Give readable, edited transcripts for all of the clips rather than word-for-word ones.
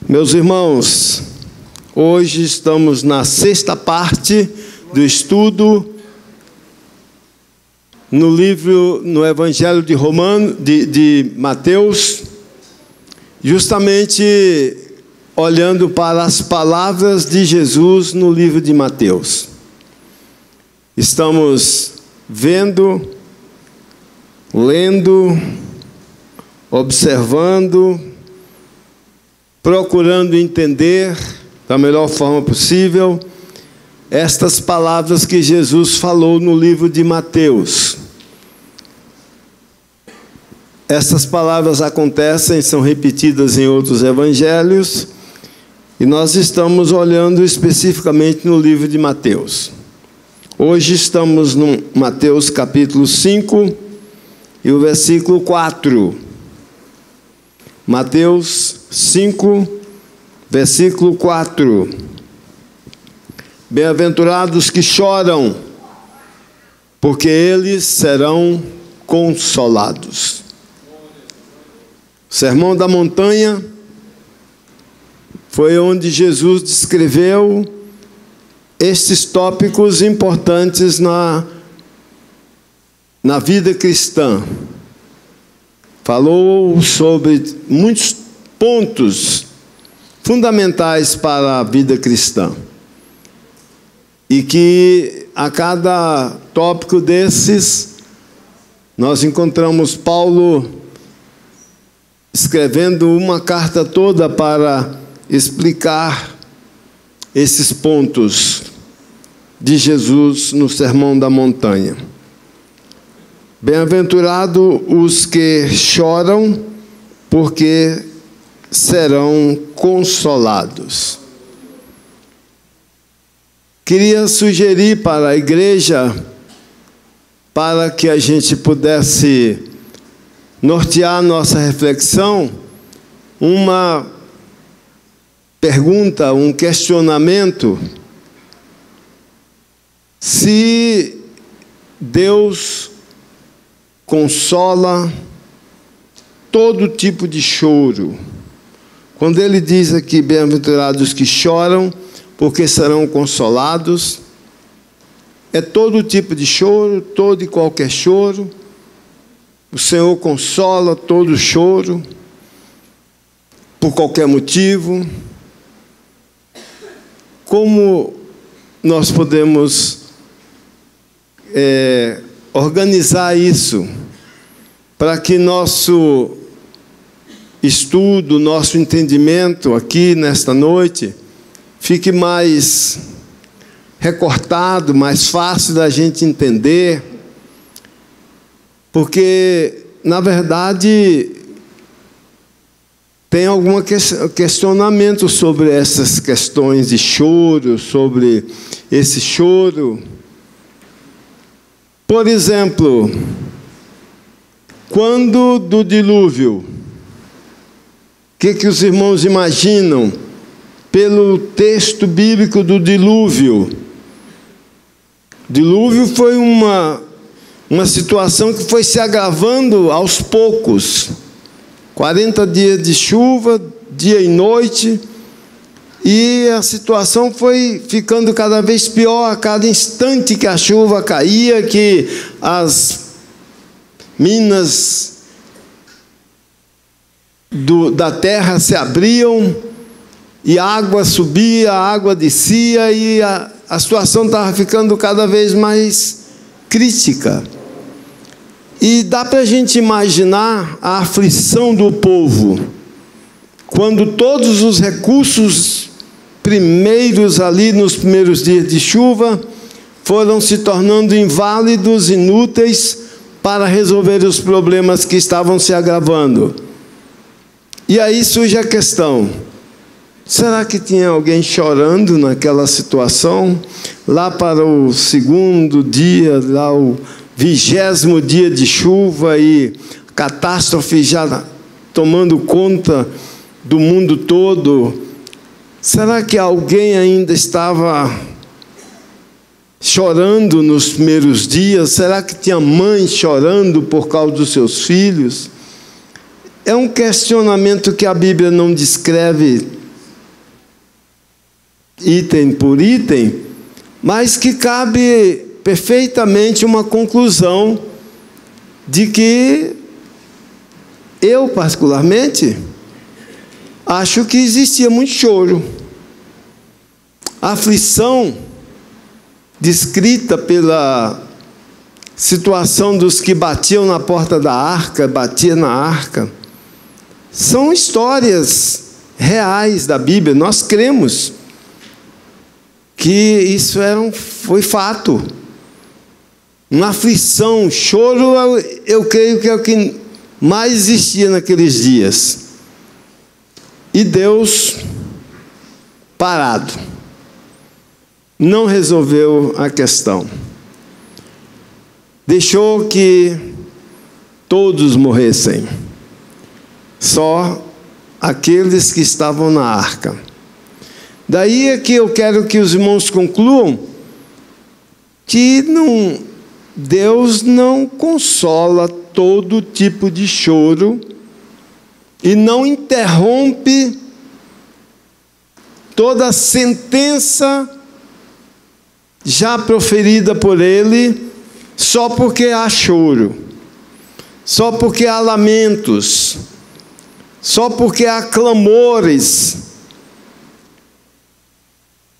Meus irmãos, hoje estamos na sexta parte do estudo no Evangelho de Mateus, justamente olhando para as palavras de Jesus no livro de Mateus. Estamos vendo, lendo, observando, procurando entender da melhor forma possível estas palavras que Jesus falou no livro de Mateus. Essas palavras acontecem, são repetidas em outros evangelhos, e nós estamos olhando especificamente no livro de Mateus. Hoje estamos no Mateus capítulo 5 e o versículo 4. Mateus 5, versículo 4. Bem-aventurados que choram, porque eles serão consolados. O Sermão da Montanha foi onde Jesus descreveu estes tópicos importantes na vida cristã. Falou sobre muitos pontos fundamentais para a vida cristã. E que a cada tópico desses, nós encontramos Paulo escrevendo uma carta toda para explicar esses pontos de Jesus no Sermão da Montanha. Bem-aventurados os que choram, porque serão consolados. Queria sugerir para a igreja, para que a gente pudesse nortear nossa reflexão, uma pergunta, um questionamento: se Deus consola todo tipo de choro. Quando ele diz aqui, bem-aventurados que choram, porque serão consolados, é todo tipo de choro, todo e qualquer choro. O Senhor consola todo choro, por qualquer motivo. Como nós podemos organizar isso para que nosso estudo, nosso entendimento aqui nesta noite fique mais recortado, mais fácil da gente entender? Porque, na verdade, tem algum questionamento sobre essas questões de choro, sobre esse choro. Por exemplo, quando do dilúvio, o que os irmãos imaginam pelo texto bíblico do dilúvio? Dilúvio foi uma situação que foi se agravando aos poucos. 40 dias de chuva, dia e noite, e a situação foi ficando cada vez pior a cada instante que a chuva caía, que as minas da terra se abriam, e a água subia, a água descia, e a situação estava ficando cada vez mais crítica. E dá para a gente imaginar a aflição do povo, quando todos os recursos primeiros ali nos primeiros dias de chuva foram se tornando inválidos, inúteis para resolver os problemas que estavam se agravando. E aí surge a questão: será que tinha alguém chorando naquela situação? Lá para o segundo dia, lá o 20º dia de chuva, e catástrofe já tomando conta do mundo todo. Será que alguém ainda estava chorando nos primeiros dias? Será que tinha mãe chorando por causa dos seus filhos? É um questionamento que a Bíblia não descreve item por item, mas que cabe perfeitamente uma conclusão de que eu, particularmente, acho que existia muito choro. A aflição descrita pela situação dos que batiam na porta da arca, batia na arca, são histórias reais da Bíblia. Nós cremos que isso foi fato. Uma aflição, choro, eu creio que é o que mais existia naqueles dias. E Deus, parado, não resolveu a questão. Deixou que todos morressem, só aqueles que estavam na arca. Daí é que eu quero que os irmãos concluam que Deus não consola todo tipo de choro e não interrompe toda a sentença já proferida por Ele, só porque há choro, só porque há lamentos, só porque há clamores.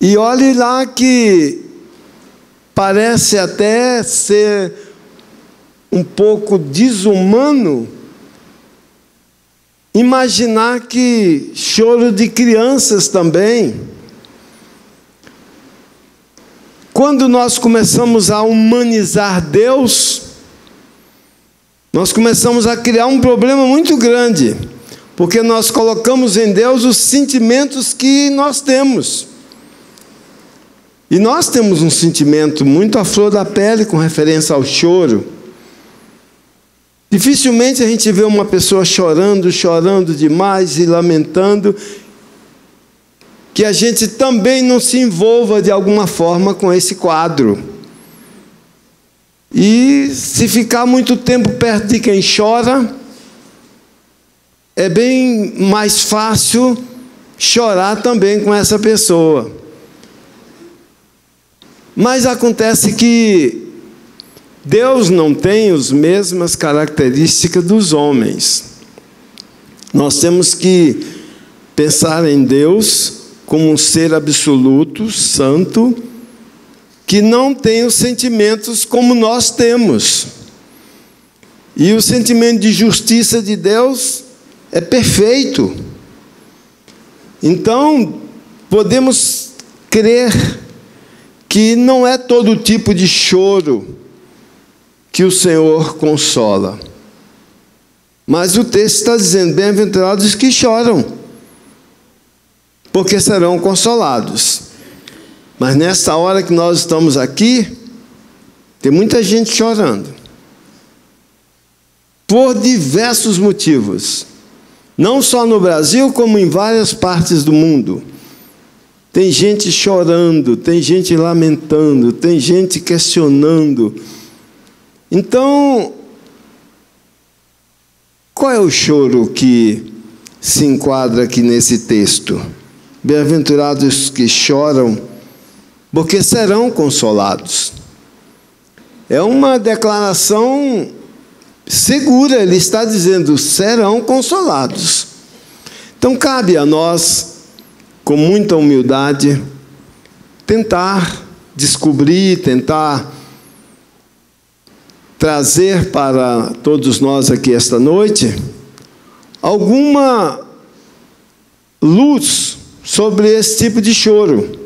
E olhe lá que parece até ser um pouco desumano imaginar que choro de crianças também. Quando nós começamos a humanizar Deus, nós começamos a criar um problema muito grande, porque nós colocamos em Deus os sentimentos que nós temos. E nós temos um sentimento muito à flor da pele com referência ao choro. Dificilmente a gente vê uma pessoa chorando demais e lamentando, que a gente também não se envolva de alguma forma com esse quadro. E se ficar muito tempo perto de quem chora, é bem mais fácil chorar também com essa pessoa. Mas acontece que Deus não tem as mesmas características dos homens. Nós temos que pensar em Deus como um ser absoluto, santo, que não tem os sentimentos como nós temos. E o sentimento de justiça de Deus é perfeito. Então, podemos crer que não é todo tipo de choro que o Senhor consola. Mas o texto está dizendo: bem-aventurados os que choram, porque serão consolados. Mas nessa hora que nós estamos aqui, tem muita gente chorando, por diversos motivos, não só no Brasil, como em várias partes do mundo. Tem gente chorando, tem gente lamentando, tem gente questionando. Então, qual é o choro que se enquadra aqui nesse texto? Bem-aventurados os que choram, porque serão consolados. É uma declaração segura, ele está dizendo: serão consolados. Então cabe a nós, com muita humildade, tentar descobrir, tentar trazer para todos nós aqui esta noite alguma luz sobre esse tipo de choro.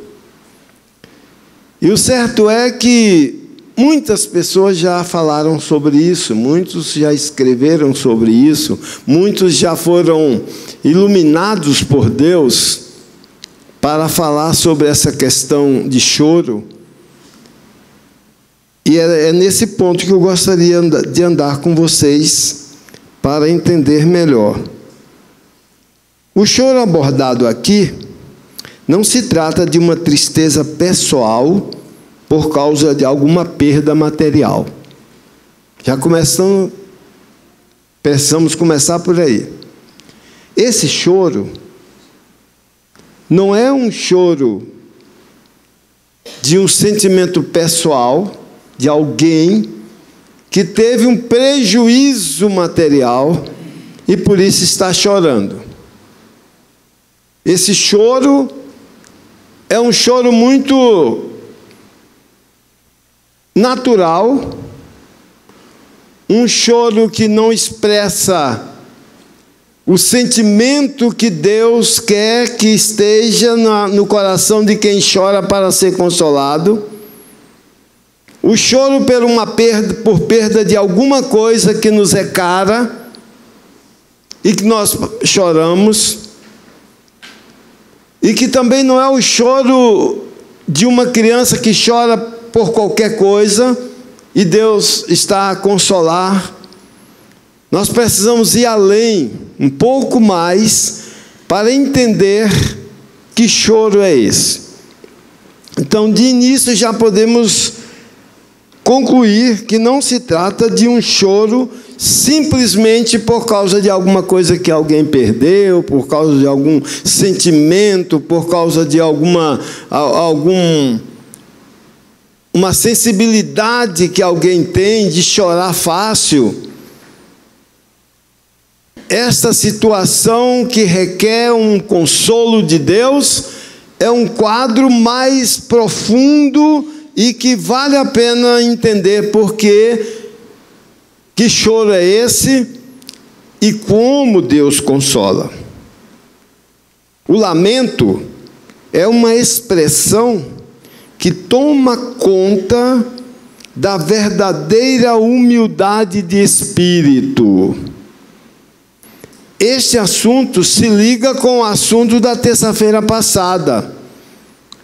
E o certo é que muitas pessoas já falaram sobre isso, muitos já escreveram sobre isso, muitos já foram iluminados por Deus para falar sobre essa questão de choro. E é nesse ponto que eu gostaria de andar com vocês para entender melhor. O choro abordado aqui não se trata de uma tristeza pessoal por causa de alguma perda material. Precisamos começar por aí. Esse choro não é um choro de um sentimento pessoal, de alguém que teve um prejuízo material e por isso está chorando. Esse choro é um choro muito natural, um choro que não expressa o sentimento que Deus quer que esteja no coração de quem chora para ser consolado. O choro por perda de alguma coisa que nos é cara e que nós choramos. E que também não é o choro de uma criança que chora por qualquer coisa e Deus está a consolar. Nós precisamos ir além, um pouco mais, para entender que choro é esse. Então, de início, já podemos concluir que não se trata de um choro simplesmente por causa de alguma coisa que alguém perdeu, por causa de algum sentimento, por causa de uma sensibilidade que alguém tem de chorar fácil. Esta situação que requer um consolo de Deus é um quadro mais profundo e que vale a pena entender que choro é esse e como Deus consola. O lamento é uma expressão que toma conta da verdadeira humildade de espírito. Este assunto se liga com o assunto da terça-feira passada.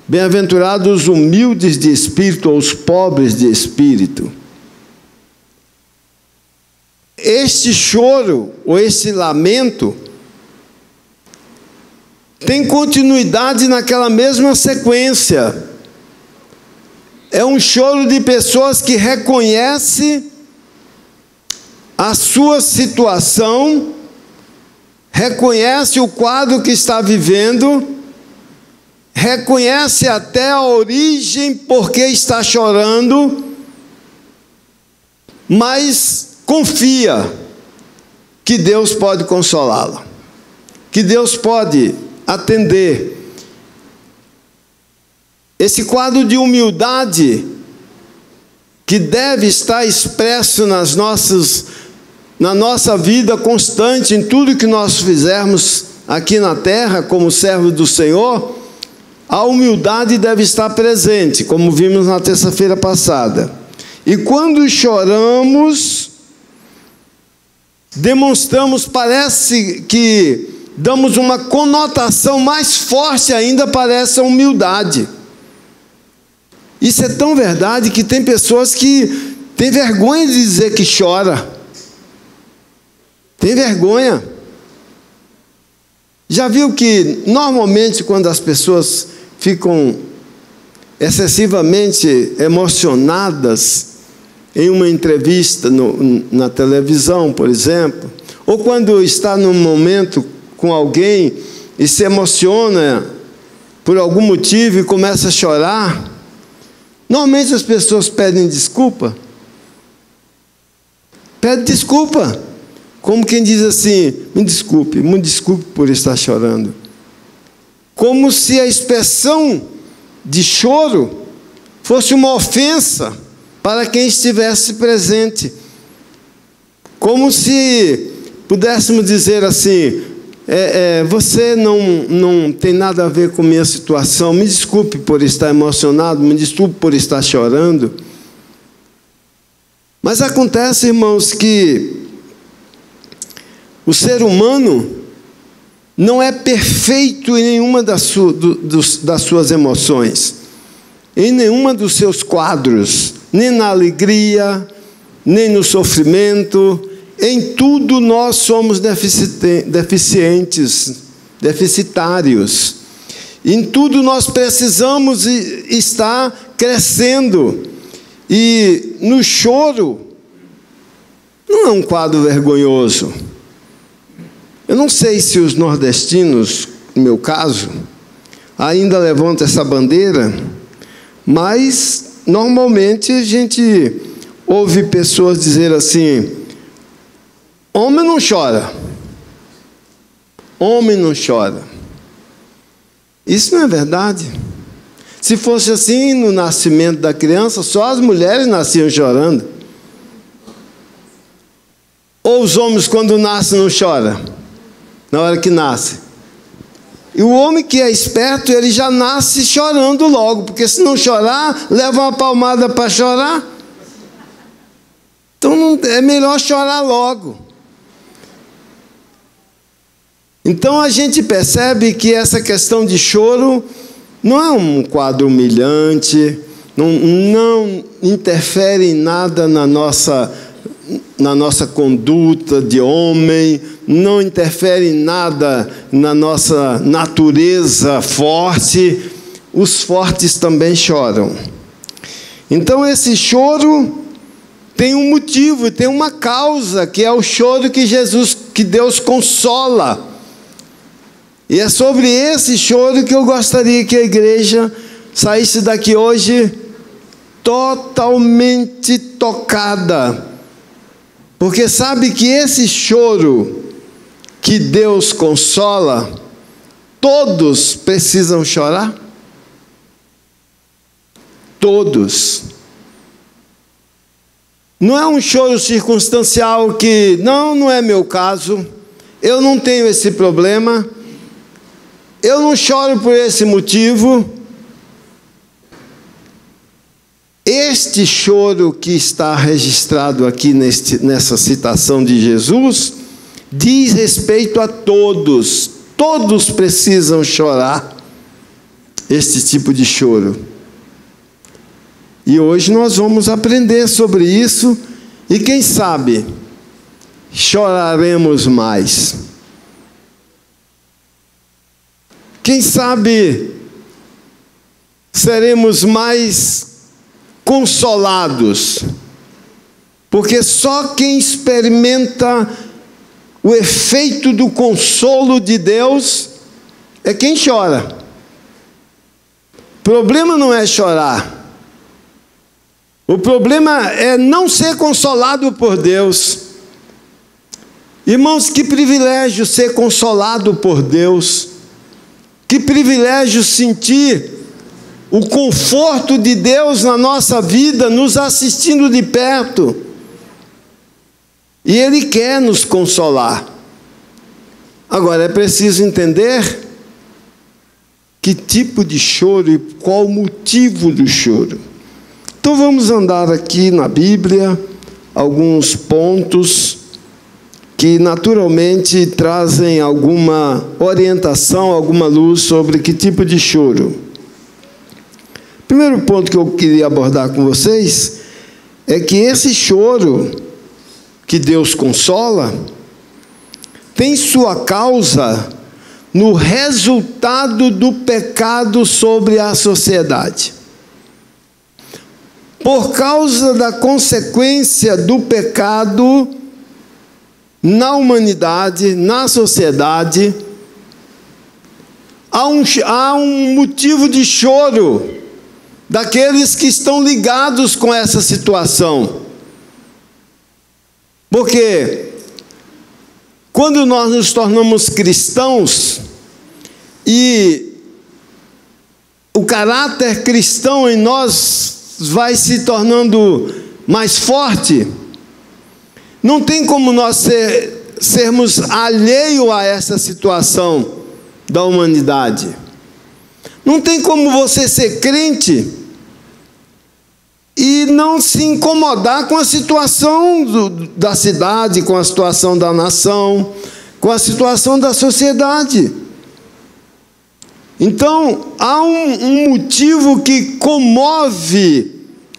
Bem-aventurados os humildes de espírito, ou os pobres de espírito. Este choro, ou este lamento, tem continuidade naquela mesma sequência. É um choro de pessoas que reconhecem a sua situação, reconhece o quadro que está vivendo, reconhece até a origem por que está chorando, mas confia que Deus pode consolá-la, que Deus pode atender. Esse quadro de humildade que deve estar expresso na nossa vida constante, em tudo que nós fizermos aqui na terra, como servo do Senhor, a humildade deve estar presente, como vimos na terça-feira passada. E quando choramos, demonstramos, parece que damos uma conotação mais forte ainda para essa humildade. Isso é tão verdade que tem pessoas que têm vergonha de dizer que chora. Tem vergonha. Já viu que normalmente quando as pessoas ficam excessivamente emocionadas em uma entrevista na televisão, por exemplo, ou quando está num momento com alguém e se emociona por algum motivo e começa a chorar, normalmente as pessoas pedem desculpa. Pede desculpa. Como quem diz assim, me desculpe por estar chorando. Como se a expressão de choro fosse uma ofensa para quem estivesse presente. Como se pudéssemos dizer assim, você não tem nada a ver com minha situação, me desculpe por estar emocionado, me desculpe por estar chorando. Mas acontece, irmãos, que o ser humano não é perfeito em nenhuma das suas emoções, em nenhuma dos seus quadros, nem na alegria, nem no sofrimento. Em tudo nós somos deficitários. Em tudo nós precisamos estar crescendo. E no choro, não é um quadro vergonhoso. Eu não sei se os nordestinos, no meu caso, ainda levantam essa bandeira, Mas, normalmente, a gente ouve pessoas dizer assim: homem não chora. Homem não chora. Isso não é verdade. Se fosse assim no nascimento da criança, só as mulheres nasciam chorando. Ou os homens, quando nascem, não choram? Na hora que nasce. E o homem que é esperto, ele já nasce chorando logo, porque se não chorar, leva uma palmada para chorar. Então é melhor chorar logo. Então a gente percebe que essa questão de choro não é um quadro humilhante, não interfere em nada na nossa conduta de homem, não interfere em nada na nossa natureza forte. Os fortes também choram. Então esse choro tem um motivo, tem uma causa, que é o choro que Deus consola. E é sobre esse choro que eu gostaria que a igreja saísse daqui hoje totalmente tocada. Porque sabe que esse choro que Deus consola, todos precisam chorar? Todos. Não é um choro circunstancial que, não é meu caso, eu não tenho esse problema, eu não choro por esse motivo. Este choro que está registrado aqui nessa citação de Jesus, diz respeito a todos. Todos precisam chorar este tipo de choro. E hoje nós vamos aprender sobre isso e quem sabe choraremos mais. Quem sabe seremos mais consolados, porque só quem experimenta o efeito do consolo de Deus é quem chora. O problema não é chorar, o problema é não ser consolado por Deus. Irmãos, que privilégio ser consolado por Deus. Que privilégio sentir o conforto de Deus na nossa vida, nos assistindo de perto. E Ele quer nos consolar. Agora, é preciso entender que tipo de choro e qual o motivo do choro. Então, vamos andar aqui na Bíblia, alguns pontos que naturalmente trazem alguma orientação, alguma luz sobre que tipo de choro. Primeiro ponto que eu queria abordar com vocês é que esse choro que Deus consola tem sua causa no resultado do pecado sobre a sociedade. Por causa da consequência do pecado na humanidade, na sociedade, há um motivo de choro daqueles que estão ligados com essa situação. Porque quando nós nos tornamos cristãos e o caráter cristão em nós vai se tornando mais forte, não tem como nós sermos alheios a essa situação da humanidade. Não tem como você ser crente e não se incomodar com a situação da cidade, com a situação da nação, com a situação da sociedade. Então, há um motivo que comove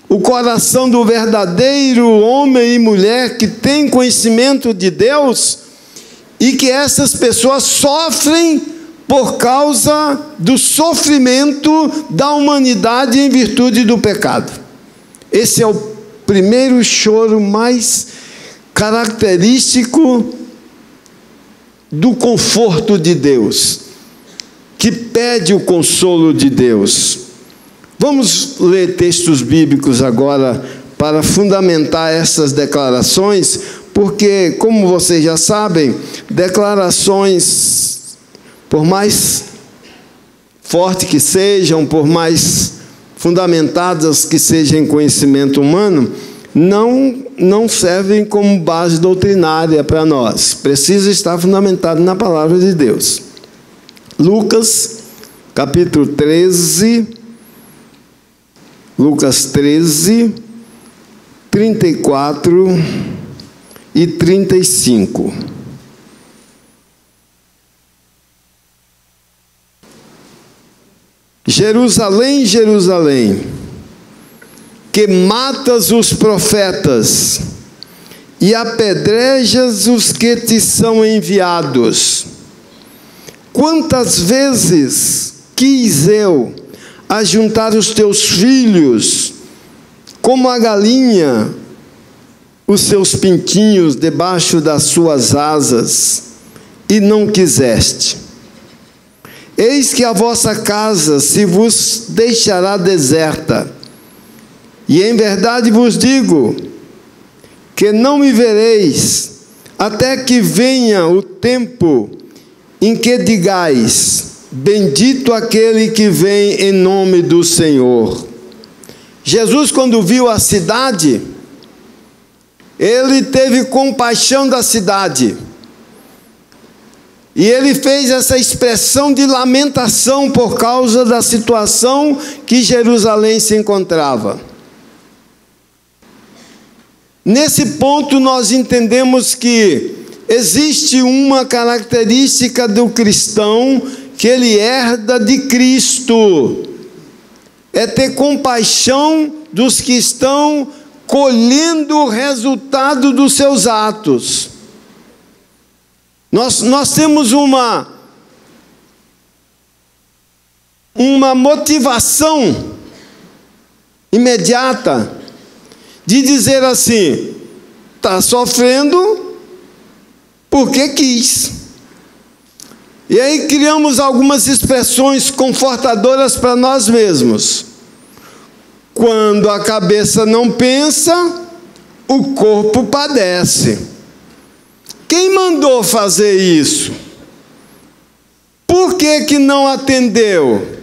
o coração do verdadeiro homem e mulher que tem conhecimento de Deus, e que essas pessoas sofrem por causa do sofrimento da humanidade em virtude do pecado. Esse é o primeiro choro mais característico do conforto de Deus, que pede o consolo de Deus. Vamos ler textos bíblicos agora para fundamentar essas declarações, porque, como vocês já sabem, declarações, por mais fortes que sejam, por mais fundamentadas que sejam em conhecimento humano, não servem como base doutrinária para nós. Precisa estar fundamentado na palavra de Deus. Lucas, capítulo 13, Lucas 13, 34 e 35. Jerusalém, Jerusalém, que matas os profetas e apedrejas os que te são enviados. Quantas vezes quis eu ajuntar os teus filhos, como a galinha, os seus pintinhos debaixo das suas asas, e não quiseste. Eis que a vossa casa se vos deixará deserta, e em verdade vos digo, que não me vereis, até que venha o tempo em que digais, bendito aquele que vem em nome do Senhor. Jesus, quando viu a cidade, ele teve compaixão da cidade, e ele fez essa expressão de lamentação por causa da situação que Jerusalém se encontrava. Nesse ponto nós entendemos que existe uma característica do cristão que ele herda de Cristo, é ter compaixão dos que estão colhendo o resultado dos seus atos. Nós temos uma motivação imediata de dizer assim: está sofrendo porque quis. E aí criamos algumas expressões confortadoras para nós mesmos. Quando a cabeça não pensa, o corpo padece. Quem mandou fazer isso? Por que não atendeu?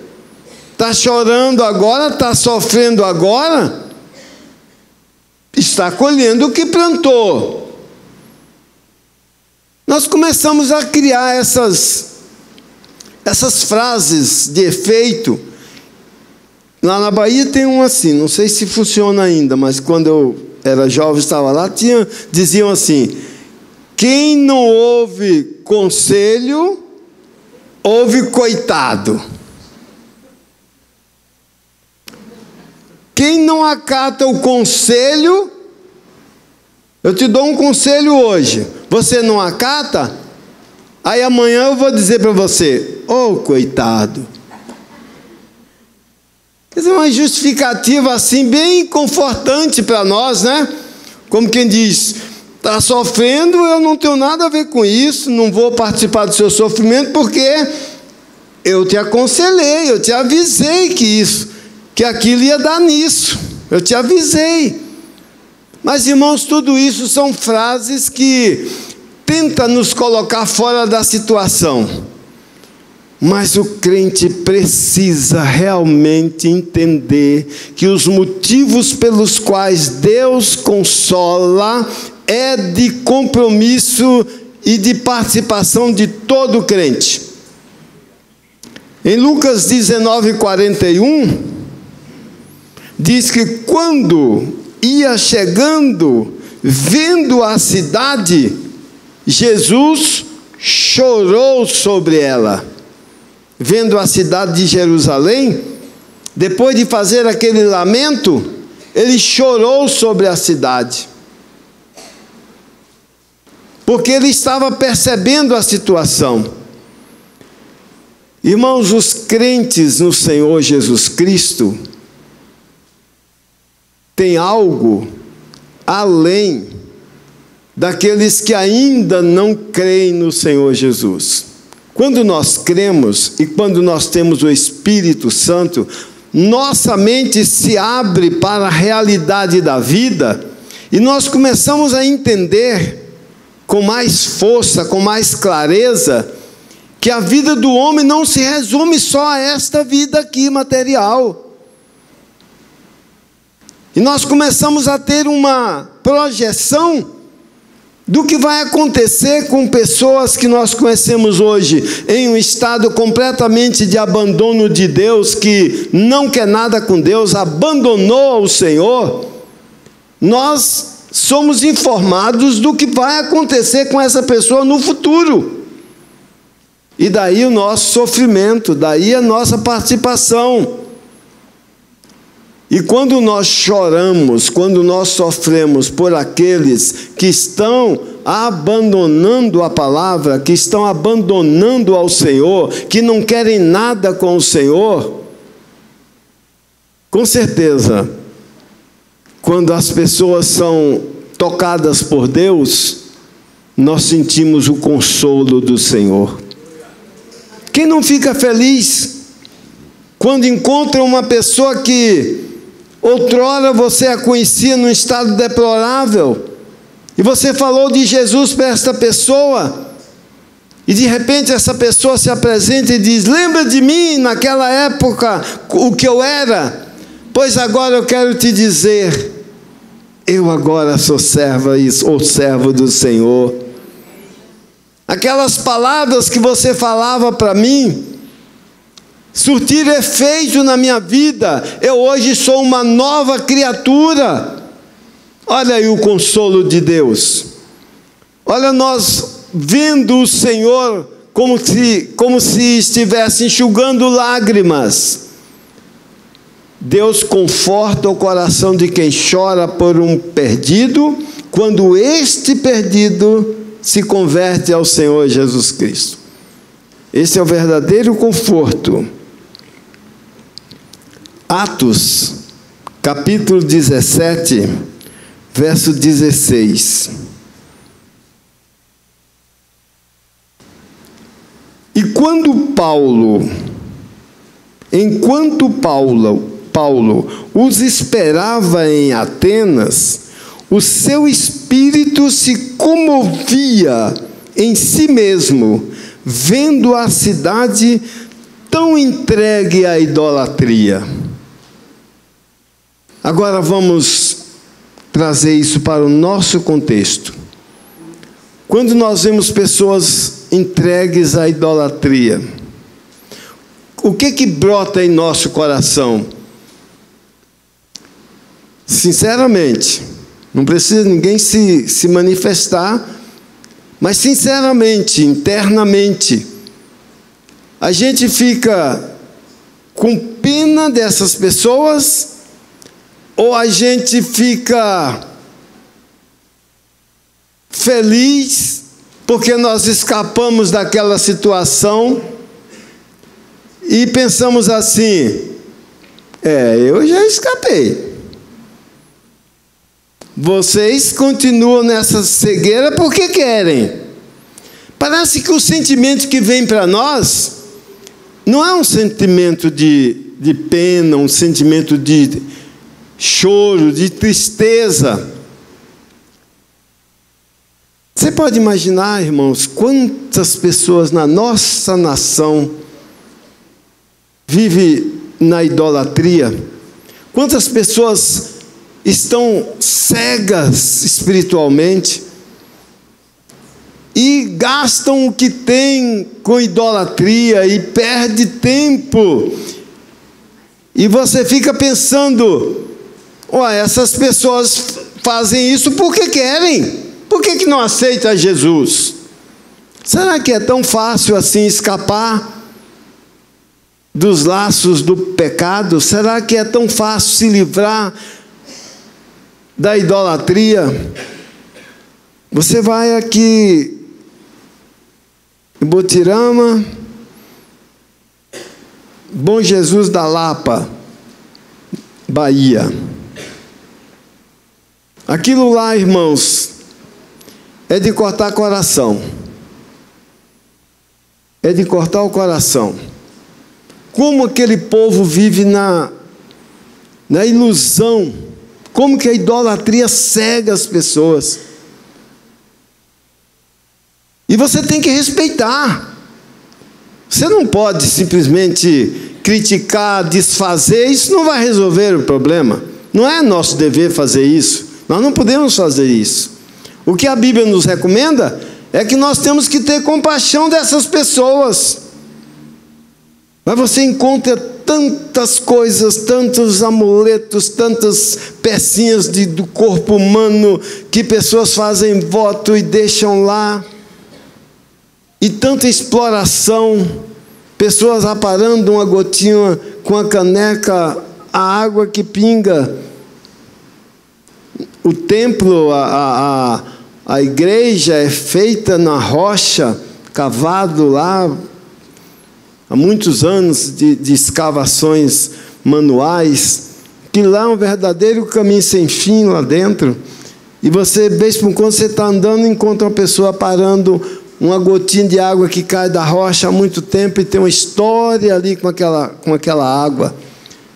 Está chorando agora? Está sofrendo agora? Está colhendo o que plantou. Nós começamos a criar essas frases de efeito. Lá na Bahia tem um assim, não sei se funciona ainda, mas quando eu era jovem, estava lá, diziam assim: quem não ouve conselho, ouve coitado. Quem não acata o conselho, eu te dou um conselho hoje, você não acata, aí amanhã eu vou dizer para você: ô coitado. Essa é uma justificativa assim, bem confortante para nós, né? Como quem diz: está sofrendo, eu não tenho nada a ver com isso, não vou participar do seu sofrimento, porque eu te aconselhei, eu te avisei que aquilo ia dar nisso, eu te avisei. Mas, irmãos, tudo isso são frases que tentam nos colocar fora da situação. Mas o crente precisa realmente entender que os motivos pelos quais Deus consola é de compromisso e de participação de todo crente. Em Lucas 19:41, diz que quando ia chegando, vendo a cidade, Jesus chorou sobre ela. Vendo a cidade de Jerusalém, depois de fazer aquele lamento, ele chorou sobre a cidade. Porque ele estava percebendo a situação. Irmãos, os crentes no Senhor Jesus Cristo têm algo além daqueles que ainda não creem no Senhor Jesus. Quando nós cremos e quando nós temos o Espírito Santo, nossa mente se abre para a realidade da vida e nós começamos a entender com mais força, com mais clareza, que a vida do homem não se resume só a esta vida aqui material. E nós começamos a ter uma projeção do que vai acontecer com pessoas que nós conhecemos hoje em um estado completamente de abandono de Deus, que não quer nada com Deus, abandonou o Senhor. Nós somos informados do que vai acontecer com essa pessoa no futuro. E daí o nosso sofrimento, daí a nossa participação. E quando nós choramos, quando nós sofremos por aqueles que estão abandonando a palavra, que estão abandonando ao Senhor, que não querem nada com o Senhor, com certeza, quando as pessoas são tocadas por Deus, nós sentimos o consolo do Senhor. Quem não fica feliz quando encontra uma pessoa que outrora você a conhecia num estado deplorável, e você falou de Jesus para esta pessoa, e de repente essa pessoa se apresenta e diz: lembra de mim naquela época, o que eu era? Pois agora eu quero te dizer, eu agora sou serva ou servo do Senhor. Aquelas palavras que você falava para mim surtiram efeito na minha vida. Eu hoje sou uma nova criatura. Olha aí o consolo de Deus. Olha nós vendo o Senhor como se estivesse enxugando lágrimas. Deus conforta o coração de quem chora por um perdido, quando este perdido se converte ao Senhor Jesus Cristo. Esse é o verdadeiro conforto. Atos, capítulo 17, verso 16. E enquanto Paulo os esperava em Atenas, o seu espírito se comovia em si mesmo, vendo a cidade tão entregue à idolatria. Agora vamos trazer isso para o nosso contexto. Quando nós vemos pessoas entregues à idolatria, o que brota em nosso coração? Sinceramente, não precisa ninguém se manifestar, mas sinceramente, internamente, a gente fica com pena dessas pessoas, ou a gente fica feliz porque nós escapamos daquela situação e pensamos assim: eu já escapei. Vocês continuam nessa cegueira porque querem. Parece que o sentimento que vem para nós não é um sentimento de pena, um sentimento de choro, de tristeza. Você pode imaginar, irmãos, quantas pessoas na nossa nação vivem na idolatria? Quantas pessoas estão cegas espiritualmente e gastam o que tem com idolatria e perde tempo. E você fica pensando: essas pessoas fazem isso porque querem. Por que não aceita Jesus? Será que é tão fácil assim escapar dos laços do pecado? Será que é tão fácil se livrar da idolatria? Você vai aqui em Botirama, Bom Jesus da Lapa, Bahia. Aquilo lá, irmãos, é de cortar coração. É de cortar o coração. Como aquele povo vive na na ilusão. Como que a idolatria cega as pessoas. E você tem que respeitar. Você não pode simplesmente criticar, desfazer. Isso não vai resolver o problema. Não é nosso dever fazer isso. Nós não podemos fazer isso. O que a Bíblia nos recomenda é que nós temos que ter compaixão dessas pessoas. Mas você encontra tantas coisas, tantos amuletos, tantas pecinhas do corpo humano que pessoas fazem voto e deixam lá. E tanta exploração, pessoas aparando uma gotinha com a caneca, a água que pinga. O templo, a igreja é feita na rocha, cavado lá, há muitos anos de escavações manuais, que lá é um verdadeiro caminho sem fim lá dentro. E você, vez por quando você está andando, encontra uma pessoa parando uma gotinha de água que cai da rocha há muito tempo e tem uma história ali com aquela água.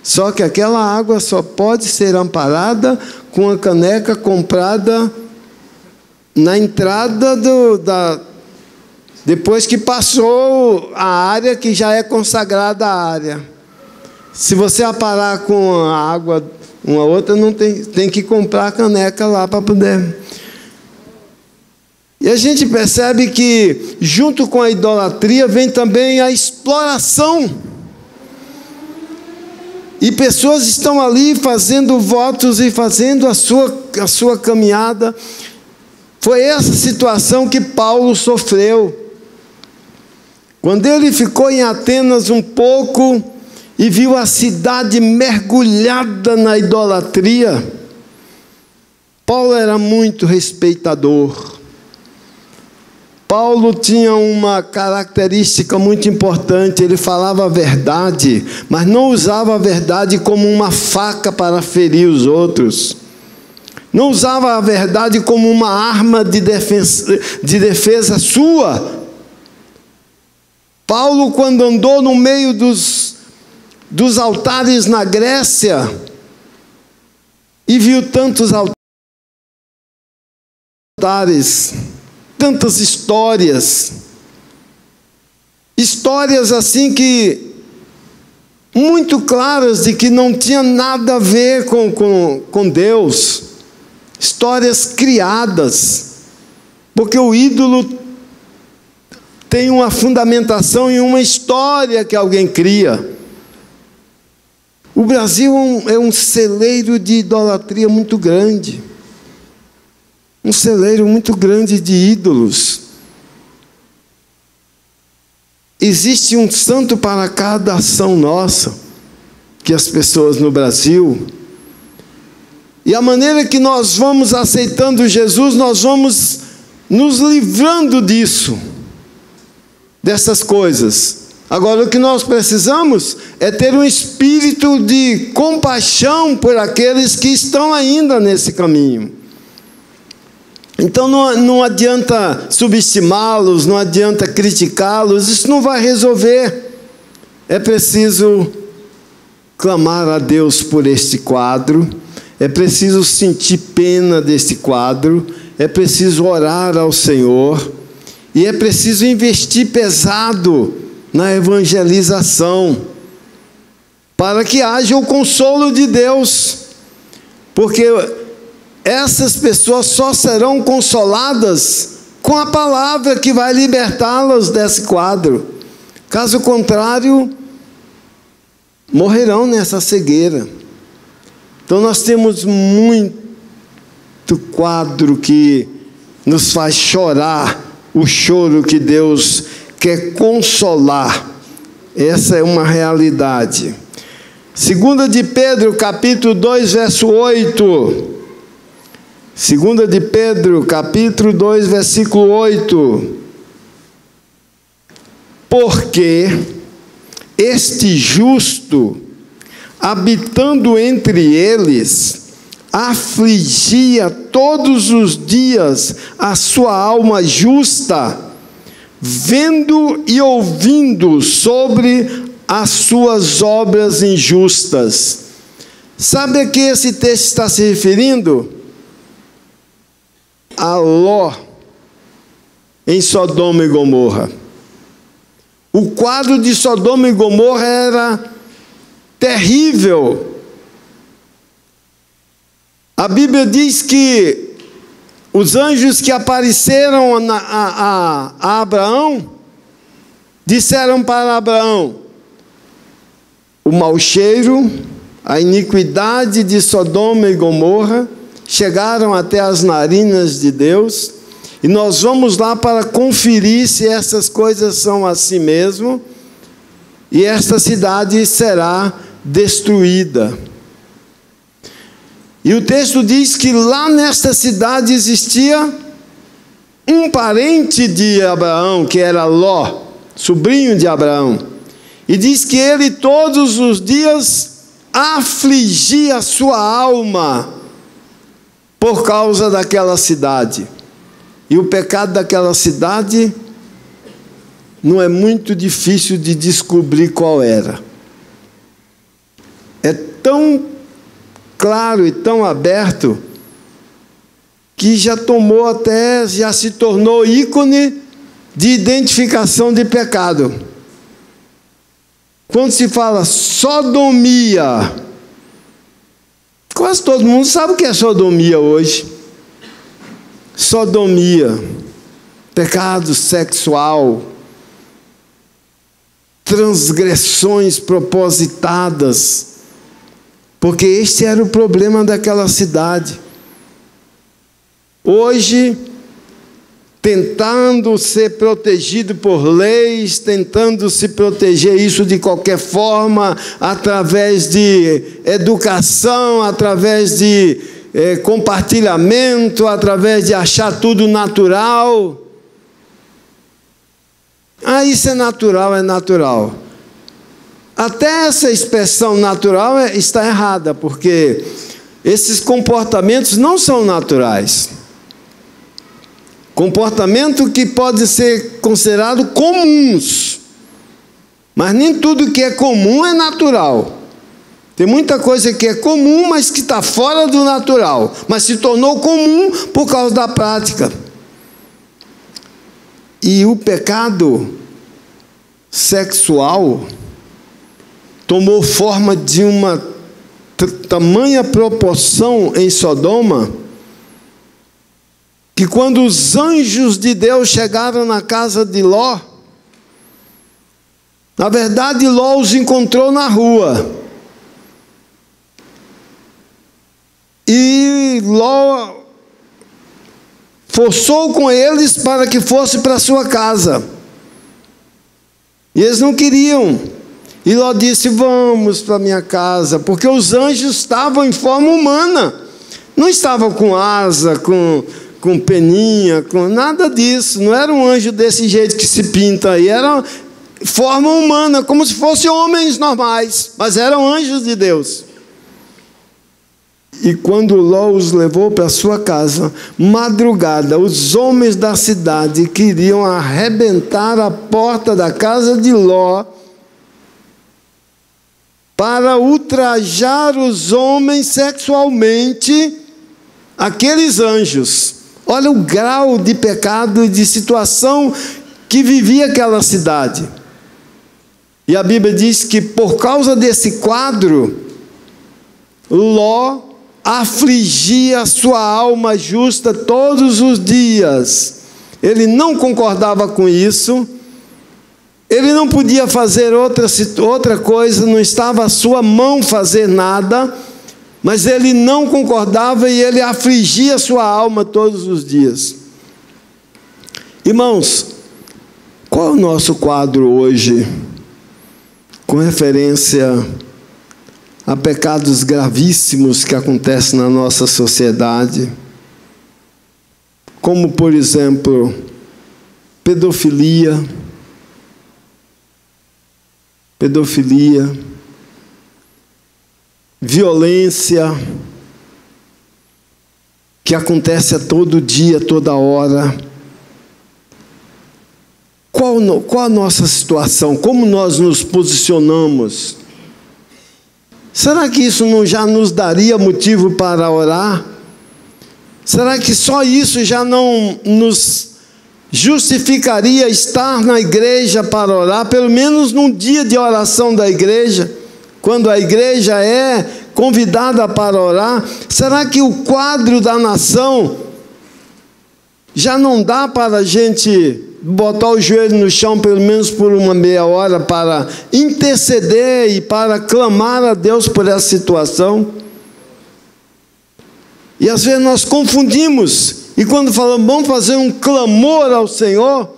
Só que aquela água só pode ser amparada com a caneca comprada na entrada depois que passou a área que já é consagrada a área. Se você aparar com a água uma outra, não tem que comprar a caneca lá para poder. E a gente percebe que junto com a idolatria vem também a exploração. E pessoas estão ali fazendo votos e fazendo a sua caminhada. Foi essa situação que Paulo sofreu. Quando ele ficou em Atenas um pouco e viu a cidade mergulhada na idolatria, Paulo era muito respeitador. Paulo tinha uma característica muito importante, ele falava a verdade, mas não usava a verdade como uma faca para ferir os outros. Não usava a verdade como uma arma de defesa sua. Paulo, quando andou no meio dos altares na Grécia, e viu tantos altares, tantas histórias assim que muito claras de que não tinha nada a ver com Deus, histórias criadas, porque o ídolo tem uma fundamentação em uma história que alguém cria. O Brasil é um celeiro de idolatria muito grande. Um celeiro muito grande de ídolos. Existe um santo para cada ação nossa, que as pessoas no Brasil. E a maneira que nós vamos aceitando Jesus, nós vamos nos livrando disso, dessas coisas. Agora, o que nós precisamos é ter um espírito de compaixão por aqueles que estão ainda nesse caminho. Então não adianta subestimá-los, não adianta criticá-los, isso não vai resolver. É preciso clamar a Deus por este quadro, é preciso sentir pena deste quadro, é preciso orar ao Senhor, e é preciso investir pesado na evangelização, para que haja o consolo de Deus, porque essas pessoas só serão consoladas com a palavra que vai libertá-las desse quadro. Caso contrário, morrerão nessa cegueira. Então nós temos muito quadro que nos faz chorar, o choro que Deus quer consolar. Essa é uma realidade. 2 de Pedro, capítulo 2, verso 8. 2 de Pedro, capítulo 2, versículo 8. Porque este justo, habitando entre eles, afligia todos os dias a sua alma justa, vendo e ouvindo sobre as suas obras injustas. Sabe a que esse texto está se referindo? A Ló em Sodoma e Gomorra. O quadro de Sodoma e Gomorra era terrível. A Bíblia diz que os anjos que apareceram a Abraão disseram para Abraão: o mau cheiro, a iniquidade de Sodoma e Gomorra chegaram até as narinas de Deus, e nós vamos lá para conferir se essas coisas são assim mesmo, e esta cidade será destruída. E o texto diz que lá nesta cidade existia um parente de Abraão, que era Ló, sobrinho de Abraão, e diz que ele todos os dias afligia a sua alma por causa daquela cidade. E o pecado daquela cidade não é muito difícil de descobrir qual era. É tão claro e tão aberto que já se tornou ícone de identificação de pecado. Quando se fala sodomia, quase todo mundo sabe o que é sodomia hoje. Sodomia, pecado sexual, transgressões propositadas, porque este era o problema daquela cidade. Hoje, tentando ser protegido por leis, tentando se proteger isso de qualquer forma, através de educação, através de compartilhamento, através de achar tudo natural. Isso é natural, é natural. Até essa expressão natural está errada, porque esses comportamentos não são naturais. Comportamento que pode ser considerado comuns, mas nem tudo que é comum é natural. Tem muita coisa que é comum, mas que está fora do natural, mas se tornou comum por causa da prática. E o pecado sexual tomou forma de uma tamanha proporção em Sodoma, que quando os anjos de Deus chegaram na casa de Ló, na verdade Ló os encontrou na rua, e Ló forçou com eles para que fosse para sua casa, e eles não queriam, e Ló disse: vamos para minha casa, porque os anjos estavam em forma humana, não estavam com asa, com peninha, com nada disso, não era um anjo desse jeito que se pinta aí, era forma humana, como se fossem homens normais, mas eram anjos de Deus. E quando Ló os levou para sua casa, madrugada, os homens da cidade queriam arrebentar a porta da casa de Ló para ultrajar os homens sexualmente, aqueles anjos. Olha o grau de pecado e de situação que vivia aquela cidade. E a Bíblia diz que por causa desse quadro, Ló afligia a sua alma justa todos os dias. Ele não concordava com isso, ele não podia fazer outra coisa, não estava à sua mão fazer nada, mas ele não concordava e ele afligia a sua alma todos os dias. Irmãos, qual é o nosso quadro hoje com referência a pecados gravíssimos que acontecem na nossa sociedade? Como, por exemplo, pedofilia, violência, que acontece a todo dia, toda hora. Qual a nossa situação? Como nós nos posicionamos? Será que isso não já nos daria motivo para orar? Será que só isso já não nos justificaria estar na igreja para orar, pelo menos num dia de oração da igreja, quando a igreja é convidada para orar? Será que o quadro da nação já não dá para a gente botar o joelho no chão pelo menos por uma meia hora para interceder e para clamar a Deus por essa situação? E às vezes nós confundimos, e quando falamos, vamos fazer um clamor ao Senhor,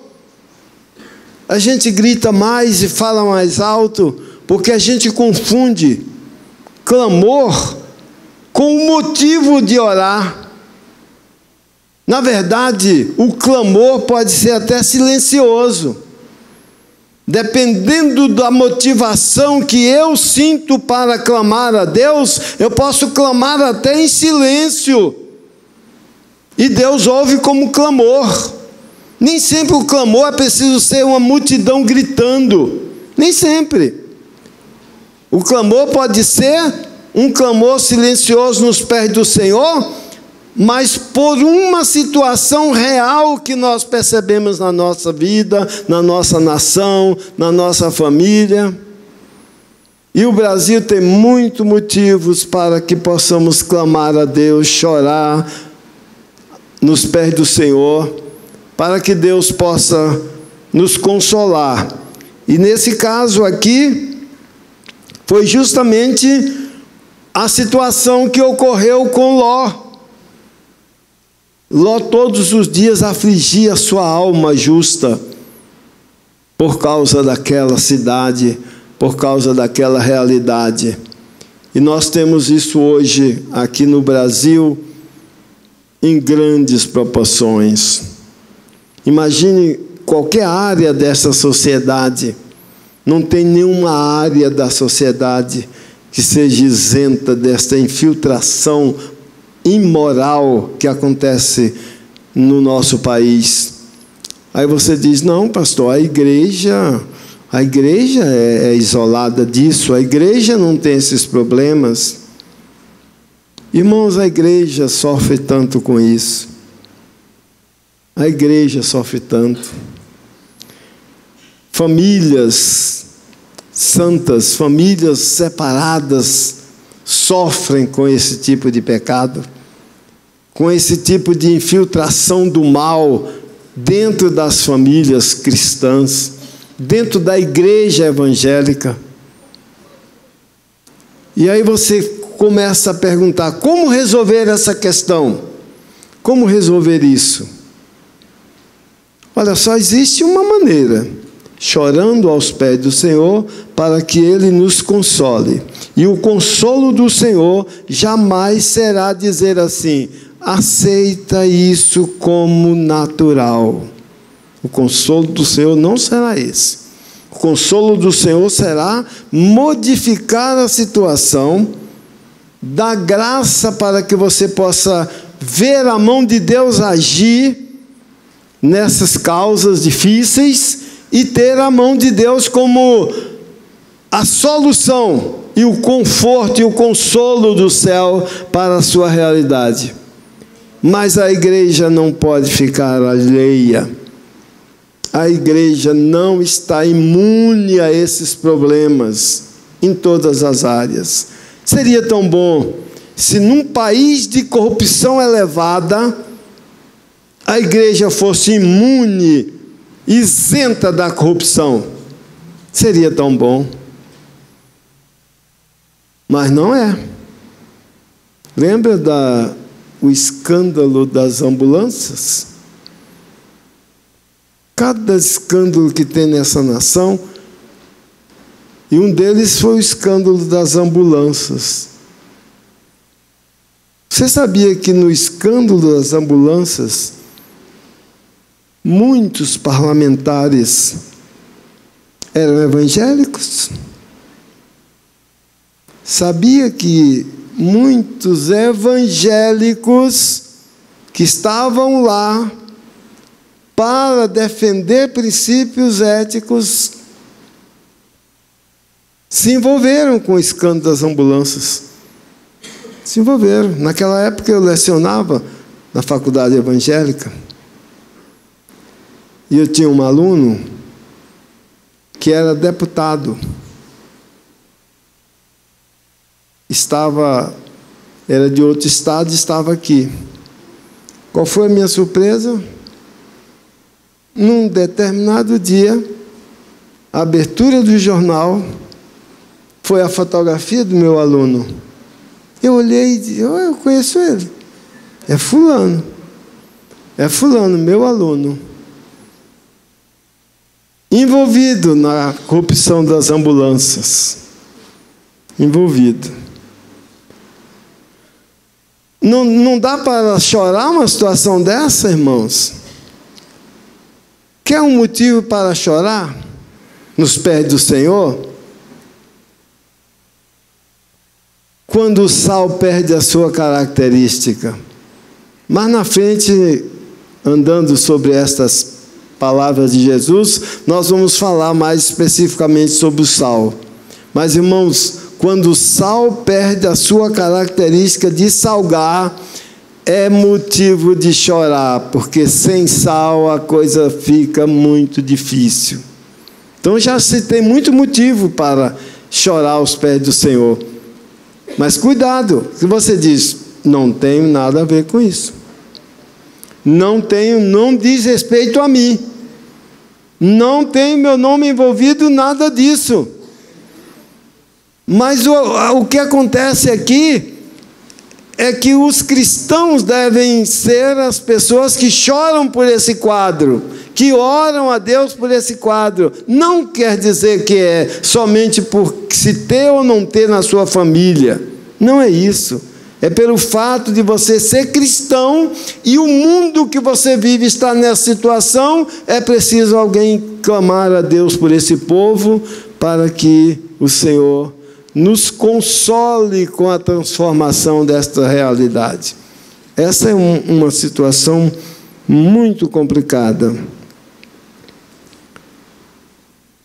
a gente grita mais e fala mais alto, porque a gente confunde clamor com o motivo de orar. Na verdade, o clamor pode ser até silencioso. Dependendo da motivação que eu sinto para clamar a Deus, eu posso clamar até em silêncio. E Deus ouve como clamor. Nem sempre o clamor é preciso ser uma multidão gritando. Nem sempre. O clamor pode ser um clamor silencioso nos pés do Senhor, mas por uma situação real que nós percebemos na nossa vida, na nossa nação, na nossa família. E o Brasil tem muitos motivos para que possamos clamar a Deus, chorar nos pés do Senhor, para que Deus possa nos consolar. E nesse caso aqui, foi justamente a situação que ocorreu com Ló. Ló todos os dias afligia a sua alma justa por causa daquela cidade, por causa daquela realidade. E nós temos isso hoje aqui no Brasil em grandes proporções. Imagine qualquer área dessa sociedade, não tem nenhuma área da sociedade que seja isenta desta infiltração imoral que acontece no nosso país. Aí você diz, não, pastor, a igreja é isolada disso, a igreja não tem esses problemas. Irmãos, a igreja sofre tanto com isso. A igreja sofre tanto. Famílias santas, famílias separadas, sofrem com esse tipo de pecado, com esse tipo de infiltração do mal dentro das famílias cristãs, dentro da igreja evangélica. E aí você começa a perguntar, como resolver essa questão? Como resolver isso? Olha, só existe uma maneira: chorando aos pés do Senhor, para que Ele nos console. E o consolo do Senhor jamais será dizer assim, aceita isso como natural. O consolo do Senhor não será esse. O consolo do Senhor será modificar a situação, dar graça para que você possa ver a mão de Deus agir nessas causas difíceis, e ter a mão de Deus como a solução e o conforto e o consolo do céu para a sua realidade. Mas a igreja não pode ficar alheia. A igreja não está imune a esses problemas em todas as áreas. Seria tão bom se num país de corrupção elevada, a igreja fosse imune, isenta da corrupção. Seria tão bom. Mas não é. Lembra o escândalo das ambulâncias? Cada escândalo que tem nessa nação, e um deles foi o escândalo das ambulâncias. Você sabia que no escândalo das ambulâncias, muitos parlamentares eram evangélicos? Sabia que muitos evangélicos que estavam lá para defender princípios éticos se envolveram com o escândalo das ambulâncias. Se envolveram. Naquela época eu lecionava na faculdade evangélica. E eu tinha um aluno que era deputado. Era de outro estado e estava aqui. Qual foi a minha surpresa? Num determinado dia, a abertura do jornal foi a fotografia do meu aluno. Eu olhei e disse, eu conheço ele. É fulano. É fulano, meu aluno. Envolvido na corrupção das ambulâncias. Envolvido. Não dá para chorar uma situação dessa, irmãos? Quer um motivo para chorar nos pés do Senhor? Quando o sal perde a sua característica. Mas na frente, andando sobre estas palavras de Jesus, nós vamos falar mais especificamente sobre o sal. Mas, irmãos, quando o sal perde a sua característica de salgar, é motivo de chorar, porque sem sal a coisa fica muito difícil. Então já se tem muito motivo para chorar aos pés do Senhor. Mas cuidado, se você diz, não tenho nada a ver com isso. Não diz respeito a mim. Não tem meu nome envolvido nada disso. Mas o que acontece aqui é que os cristãos devem ser as pessoas que choram por esse quadro, que oram a Deus por esse quadro. Não quer dizer que é somente por se ter ou não ter na sua família. Não é isso. É pelo fato de você ser cristão e o mundo que você vive está nessa situação. É preciso alguém clamar a Deus por esse povo para que o Senhor nos console com a transformação desta realidade. Essa é uma situação muito complicada.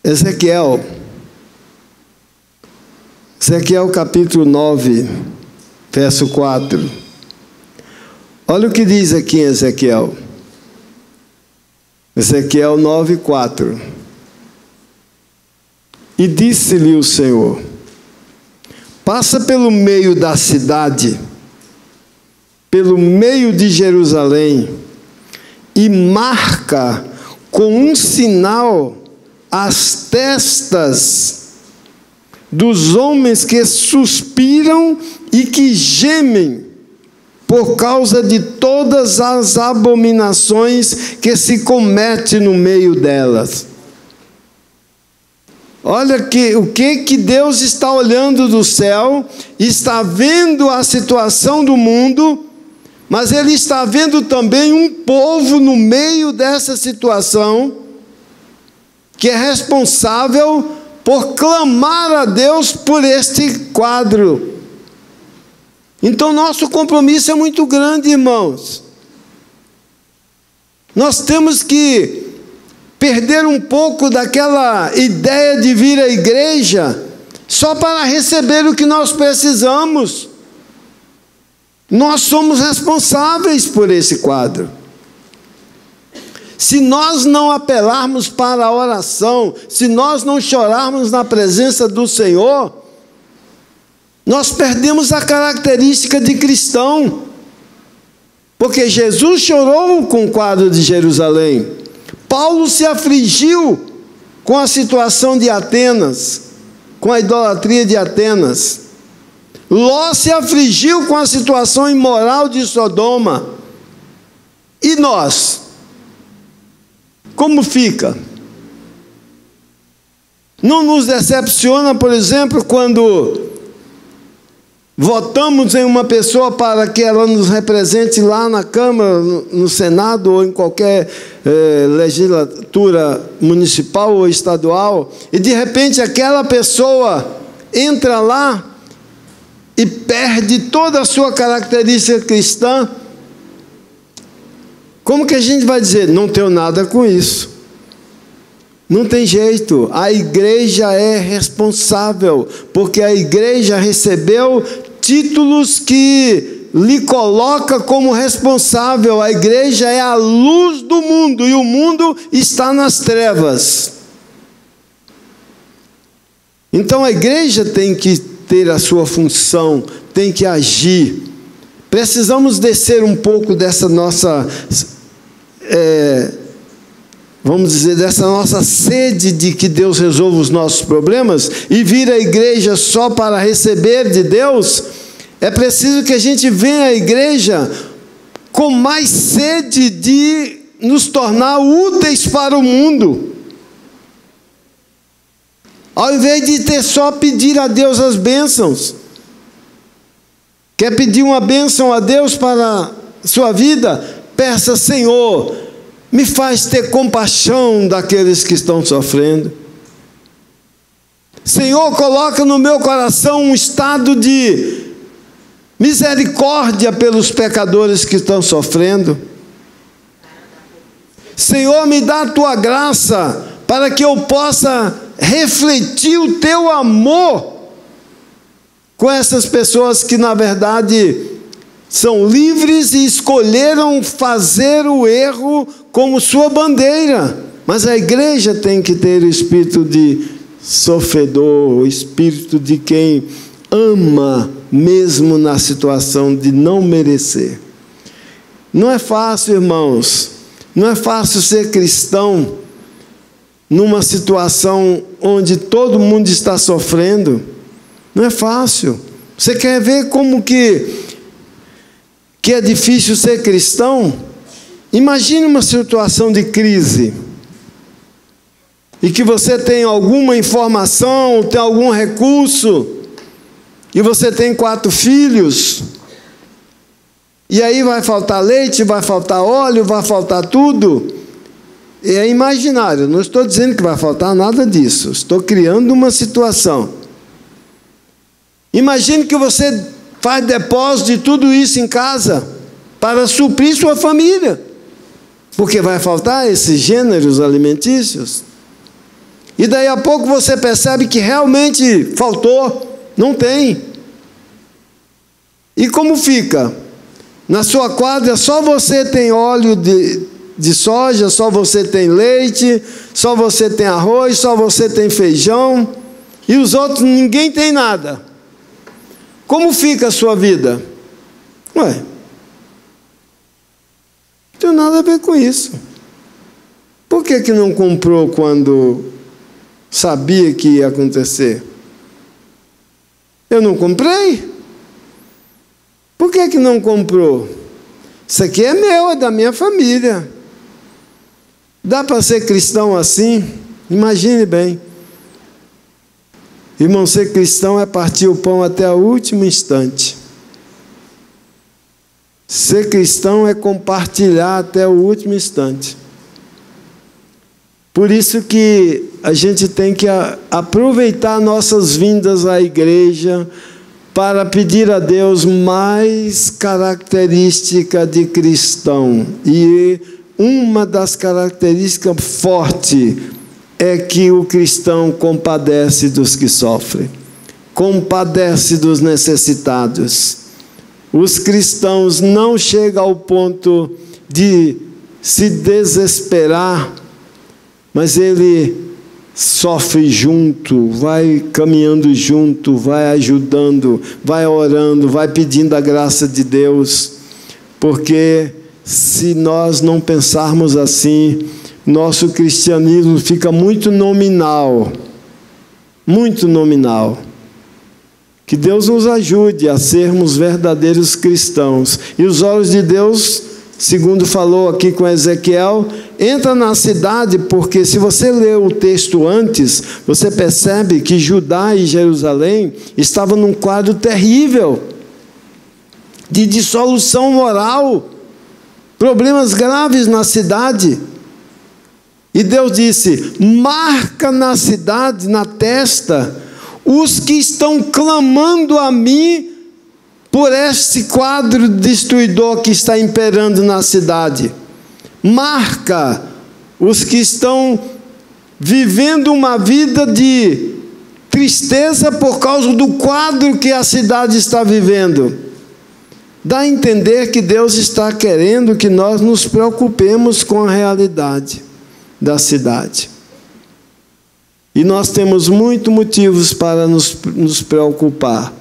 Ezequiel capítulo 9, verso 4. Olha o que diz aqui em Ezequiel. Ezequiel 9, 4. E disse-lhe o Senhor: passa pelo meio da cidade, pelo meio de Jerusalém, e marca com um sinal as testas dos homens que suspiram e que gemem por causa de todas as abominações que se comete no meio delas. Olha o que Deus está olhando do céu, está vendo a situação do mundo, mas Ele está vendo também um povo no meio dessa situação, que é responsável por clamar a Deus por este quadro. Então nosso compromisso é muito grande, irmãos. Nós temos que perder um pouco daquela ideia de vir à igreja só para receber o que nós precisamos. Nós somos responsáveis por esse quadro. Se nós não apelarmos para a oração, se nós não chorarmos na presença do Senhor, nós perdemos a característica de cristão. Porque Jesus chorou com o quadro de Jerusalém. Paulo se afligiu com a situação de Atenas, com a idolatria de Atenas. Ló se afligiu com a situação imoral de Sodoma. E nós? Como fica? Não nos decepciona, por exemplo, quando votamos em uma pessoa para que ela nos represente lá na Câmara, no Senado ou em qualquer legislatura municipal ou estadual, e de repente aquela pessoa entra lá e perde toda a sua característica cristã. Como que a gente vai dizer? Não tenho nada com isso. Não tem jeito, a igreja é responsável, porque a igreja recebeu títulos que lhe coloca como responsável. A igreja é a luz do mundo e o mundo está nas trevas. Então a igreja tem que ter a sua função, tem que agir. Precisamos descer um pouco dessa nossa, vamos dizer, dessa nossa sede de que Deus resolva os nossos problemas e vir à igreja só para receber de Deus. É preciso que a gente venha à igreja com mais sede de nos tornar úteis para o mundo. Ao invés de ter só pedir a Deus as bênçãos. Quer pedir uma bênção a Deus para a sua vida? Peça: Senhor, me faz ter compaixão daqueles que estão sofrendo. Senhor, coloca no meu coração um estado de misericórdia pelos pecadores que estão sofrendo. Senhor, me dá a tua graça para que eu possa refletir o teu amor com essas pessoas que na verdade são livres e escolheram fazer o erro como sua bandeira. Mas a igreja tem que ter o espírito de sofredor, o espírito de quem ama mesmo na situação de não merecer. Não é fácil, irmãos, não é fácil ser cristão numa situação onde todo mundo está sofrendo. Não é fácil. Você quer ver como que é difícil ser cristão? Imagine uma situação de crise e que você tem alguma informação, tem algum recurso, e você tem 4 filhos, e aí vai faltar leite, vai faltar óleo, vai faltar tudo. É imaginário, não estou dizendo que vai faltar nada disso, estou criando uma situação. Imagine que você faz depósito de tudo isso em casa para suprir sua família, porque vai faltar esses gêneros alimentícios. E daí a pouco você percebe que realmente faltou, não tem. E como fica? Na sua quadra só você tem óleo de soja, só você tem leite, só você tem arroz, só você tem feijão, e os outros ninguém tem nada. Como fica a sua vida? Ué, não tem nada a ver com isso. Por que não comprou quando sabia que ia acontecer? Eu não comprei? Por que não comprou? Isso aqui é meu, é da minha família. Dá para ser cristão assim? Imagine bem. Irmão, ser cristão é partir o pão até o último instante. Ser cristão é compartilhar até o último instante. Por isso que a gente tem que aproveitar nossas vindas à igreja para pedir a Deus mais característica de cristão. E uma das características fortes é que o cristão compadece dos que sofrem, compadece dos necessitados. Os cristãos não chegam ao ponto de se desesperar, mas ele sofre junto, vai caminhando junto, vai ajudando, vai orando, vai pedindo a graça de Deus, porque se nós não pensarmos assim, nosso cristianismo fica muito nominal, muito nominal. Que Deus nos ajude a sermos verdadeiros cristãos. E os olhos de Deus, segundo falou aqui com Ezequiel, entra na cidade, porque se você ler o texto antes, você percebe que Judá e Jerusalém estavam num quadro terrível, de dissolução moral, problemas graves na cidade. E Deus disse: marca na cidade, na testa, os que estão clamando a mim por este quadro destruidor que está imperando na cidade. Marca os que estão vivendo uma vida de tristeza por causa do quadro que a cidade está vivendo. Dá a entender que Deus está querendo que nós nos preocupemos com a realidade da cidade. E nós temos muitos motivos para nos preocupar.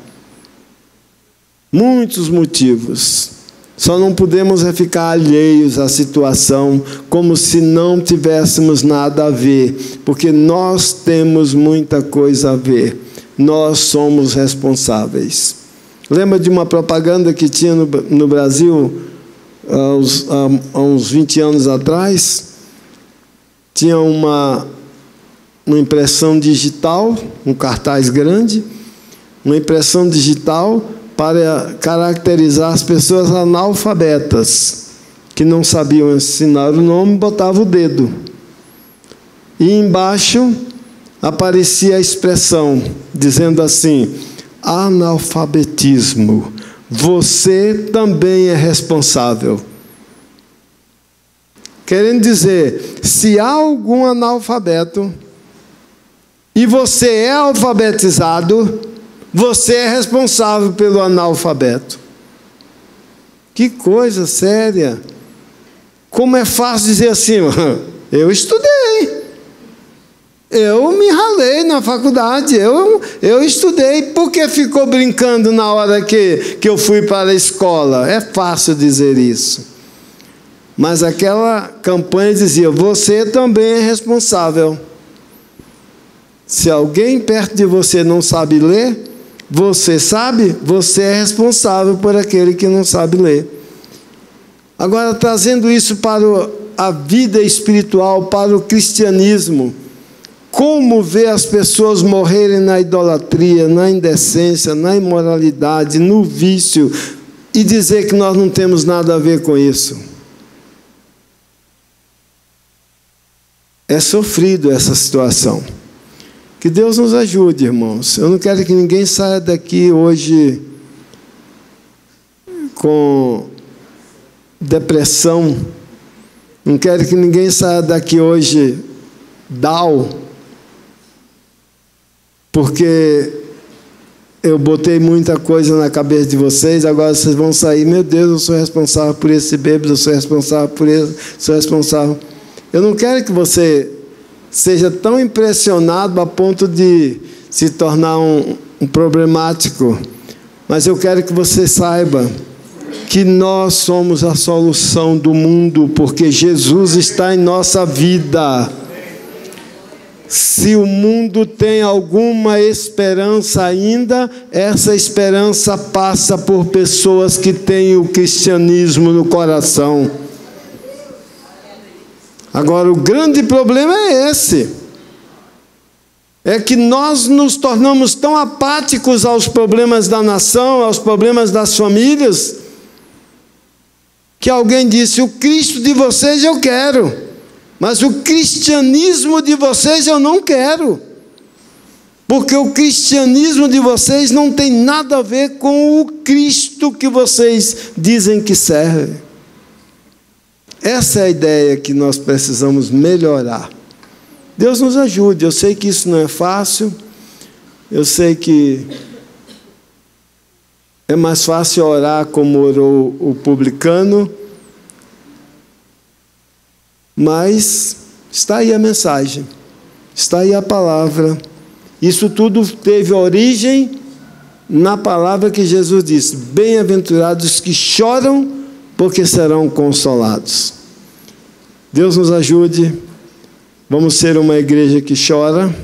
Muitos motivos. Só não podemos ficar alheios à situação, como se não tivéssemos nada a ver, porque nós temos muita coisa a ver. Nós somos responsáveis. Lembra de uma propaganda que tinha no Brasil, há uns 20 anos atrás? Tinha uma impressão digital, um cartaz grande, uma impressão digital para caracterizar as pessoas analfabetas, que não sabiam ensinar o nome, botava o dedo. E embaixo aparecia a expressão, dizendo assim: analfabetismo, você também é responsável. Querendo dizer, se há algum analfabeto e você é alfabetizado, você é responsável pelo analfabeto. Que coisa séria. Como é fácil dizer assim: eu estudei, eu me ralei na faculdade, eu estudei. Por que ficou brincando na hora que eu fui para a escola? É fácil dizer isso. Mas aquela campanha dizia: você também é responsável. Se alguém perto de você não sabe ler, você sabe, você é responsável por aquele que não sabe ler. Agora, trazendo isso para a vida espiritual, para o cristianismo, como ver as pessoas morrerem na idolatria, na indecência, na imoralidade, no vício, e dizer que nós não temos nada a ver com isso? É sofrido essa situação. Que Deus nos ajude, irmãos. Eu não quero que ninguém saia daqui hoje com depressão. Não quero que ninguém saia daqui hoje down, porque eu botei muita coisa na cabeça de vocês, agora vocês vão sair: meu Deus, eu sou responsável por esse bêbado, eu sou responsável por ele, sou responsável. Eu não quero que você seja tão impressionado a ponto de se tornar um problemático, mas eu quero que você saiba que nós somos a solução do mundo, porque Jesus está em nossa vida. Se o mundo tem alguma esperança ainda, essa esperança passa por pessoas que têm o cristianismo no coração. Agora, o grande problema é esse. É que nós nos tornamos tão apáticos aos problemas da nação, aos problemas das famílias, que alguém disse: o Cristo de vocês eu quero, mas o cristianismo de vocês eu não quero. Porque o cristianismo de vocês não tem nada a ver com o Cristo que vocês dizem que servem. Essa é a ideia que nós precisamos melhorar. Deus nos ajude. Eu sei que isso não é fácil. Eu sei que é mais fácil orar como orou o publicano. Mas está aí a mensagem. Está aí a palavra. Isso tudo teve origem na palavra que Jesus disse: bem-aventurados que choram, porque serão consolados. Deus nos ajude. Vamos ser uma igreja que chora.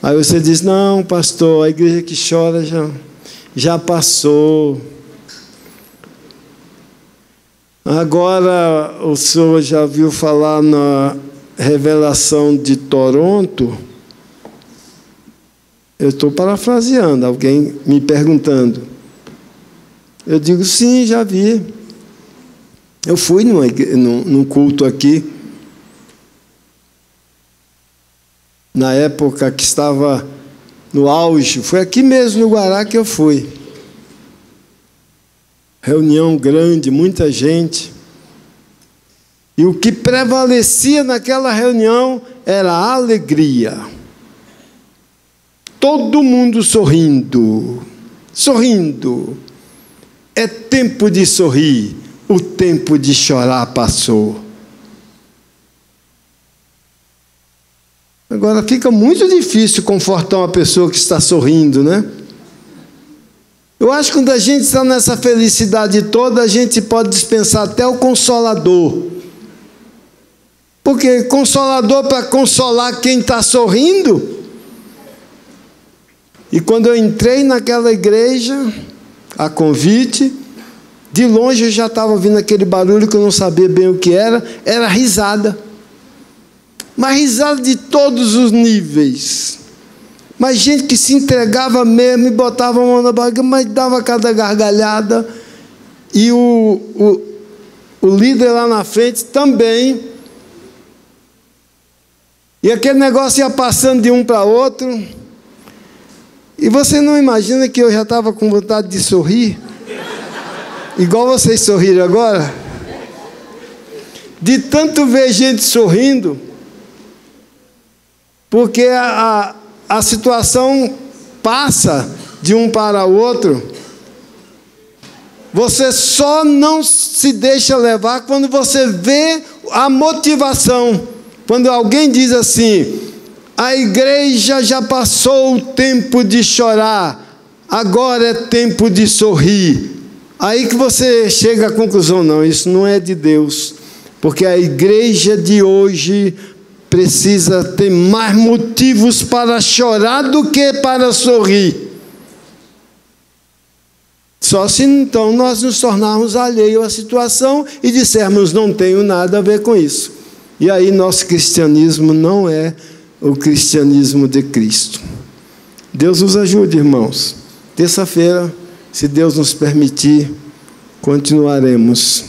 Aí você diz: não, pastor, a igreja que chora já passou. Agora, o senhor já viu falar na revelação de Toronto? Eu estou parafraseando, alguém me perguntando. Eu digo: sim, já vi. Eu fui num culto aqui, na época que estava no auge. Foi aqui mesmo no Guará que eu fui. Reunião grande, muita gente. E o que prevalecia naquela reunião era a alegria. Todo mundo sorrindo, sorrindo. É tempo de sorrir, o tempo de chorar passou. Agora fica muito difícil confortar uma pessoa que está sorrindo, né? Eu acho que quando a gente está nessa felicidade toda, a gente pode dispensar até o consolador. Porque consolador para consolar quem está sorrindo. E quando eu entrei naquela igreja, a convite, de longe eu já estava ouvindo aquele barulho que eu não sabia bem o que era risada. Mas risada de todos os níveis. Mas gente que se entregava mesmo e botava a mão na barriga, mas dava cada gargalhada. E o líder lá na frente também. E aquele negócio ia passando de um para outro. E você não imagina que eu já estava com vontade de sorrir? Igual vocês sorriram agora? De tanto ver gente sorrindo, porque a situação passa de um para o outro. Você só não se deixa levar quando você vê a motivação. Quando alguém diz assim: a igreja já passou o tempo de chorar, agora é tempo de sorrir. Aí que você chega à conclusão: não, isso não é de Deus, porque a igreja de hoje precisa ter mais motivos para chorar do que para sorrir. Só se então nós nos tornarmos alheios à situação e dissermos: não tenho nada a ver com isso. E aí nosso cristianismo não é o cristianismo de Cristo. Deus nos ajude, irmãos. Terça-feira, se Deus nos permitir, continuaremos.